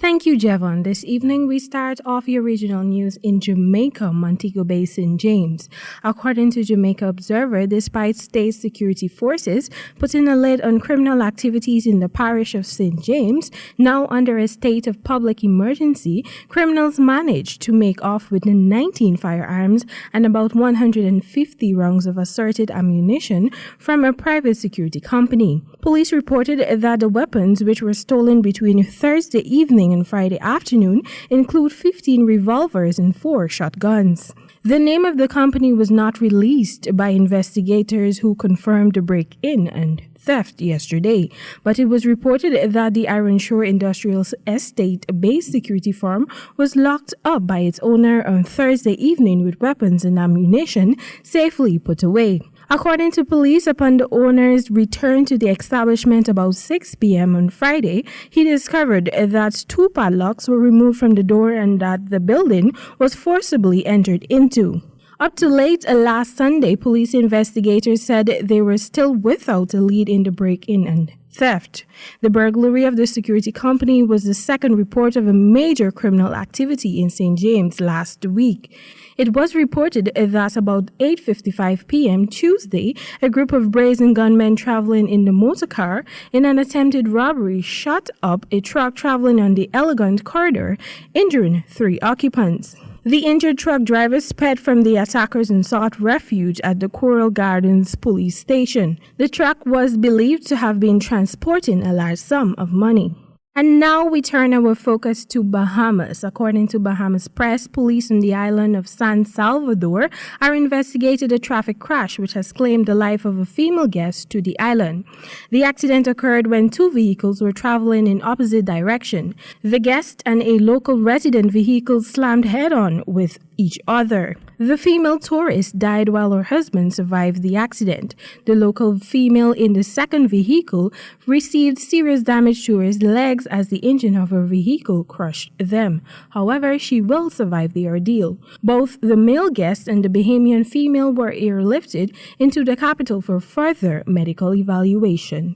Thank you, Jevon. This evening, we start off your regional news in Jamaica, Montego Bay, St. James. According to Jamaica Observer, despite state security forces putting a lid on criminal activities in the parish of St. James, now under a state of public emergency, criminals managed to make off with 19 firearms and about 150 rounds of assorted ammunition from a private security company. Police reported that the weapons, which were stolen between Thursday evening and Friday afternoon, include 15 revolvers and 4 shotguns. The name of the company was not released by investigators who confirmed the break-in and theft yesterday, but it was reported that the Iron Shore Industrial Estate-based security firm was locked up by its owner on Thursday evening with weapons and ammunition safely put away. According to police, upon the owner's return to the establishment about 6 p.m. on Friday, he discovered that 2 padlocks were removed from the door and that the building was forcibly entered into. Up to late last Sunday, police investigators said they were still without a lead in the break-in and theft. The burglary of the security company was the second report of a major criminal activity in St. James last week. It was reported that about 8:55 p.m. Tuesday, a group of brazen gunmen traveling in the motor car in an attempted robbery shot up a truck traveling on the Elegant corridor, injuring 3 occupants. The injured truck driver sped from the attackers and sought refuge at the Coral Gardens police station. The truck was believed to have been transporting a large sum of money. And now we turn our focus to Bahamas. According to Bahamas Press, police on the island of San Salvador are investigating a traffic crash which has claimed the life of a female guest to the island. The accident occurred when 2 vehicles were traveling in opposite direction. The guest and a local resident vehicle slammed head-on with each other. The female tourist died while her husband survived the accident. The local female in the second vehicle received serious damage to her legs as the engine of her vehicle crushed them. However, she will survive the ordeal. Both the male guest and the Bahamian female were airlifted into the capital for further medical evaluation.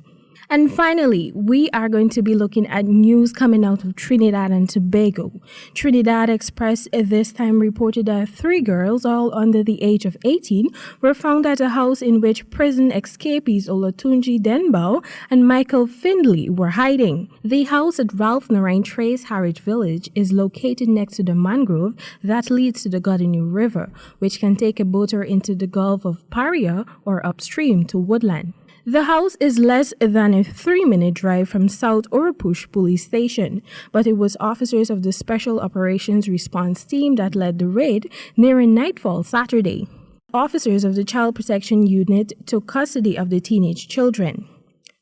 And finally, we are going to be looking at news coming out of Trinidad and Tobago. Trinidad Express this time reported that 3 girls, all under the age of 18, were found at a house in which prison escapees Olatunji Denbao and Michael Findley were hiding. The house at Ralph Narain Trace Harwich Village is located next to the mangrove that leads to the Godineau River, which can take a boater into the Gulf of Paria or upstream to Woodland. The house is less than a 3-minute drive from South Oropouche Police Station, but it was officers of the Special Operations Response Team that led the raid nearing nightfall Saturday. Officers of the Child Protection Unit took custody of the teenage children.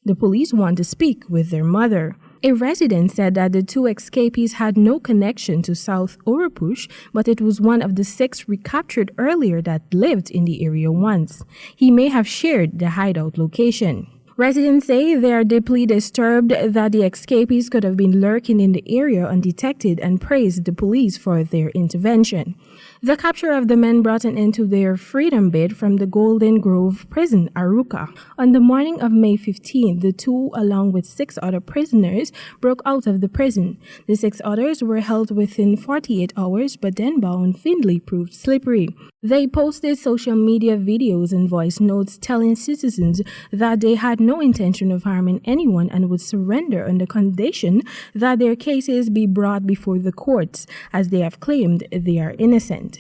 The police want to speak with their mother. A resident said that the 2 escapees had no connection to South Oropouche, but it was one of the 6 recaptured earlier that lived in the area once. He may have shared the hideout location. Residents say they are deeply disturbed that the escapees could have been lurking in the area undetected and praised the police for their intervention. The capture of the men brought an end to their freedom bid from the Golden Grove prison, Aruca. On the morning of May 15, the 2, along with 6 other prisoners, broke out of the prison. The 6 others were held within 48 hours, but Denbao and Findley proved slippery. They posted social media videos and voice notes telling citizens that they had no intention of harming anyone and would surrender on the condition that their cases be brought before the courts, as they have claimed they are innocent.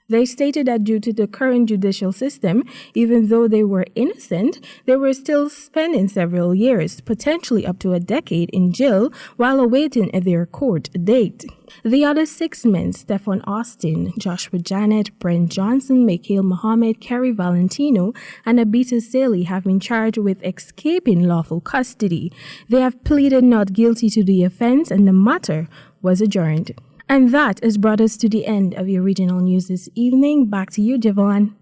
They stated that due to the current judicial system, even though they were innocent, they were still spending several years, potentially up to a decade in jail, while awaiting their court date. The other 6 men, Stephen Austin, Joshua Janet, Brent Johnson, Mikhail Mohammed, Kerry Valentino, and Abita Saley, have been charged with escaping lawful custody. They have pleaded not guilty to the offense and the matter was adjourned. And that has brought us to the end of your regional news this evening. Back to you, Javon.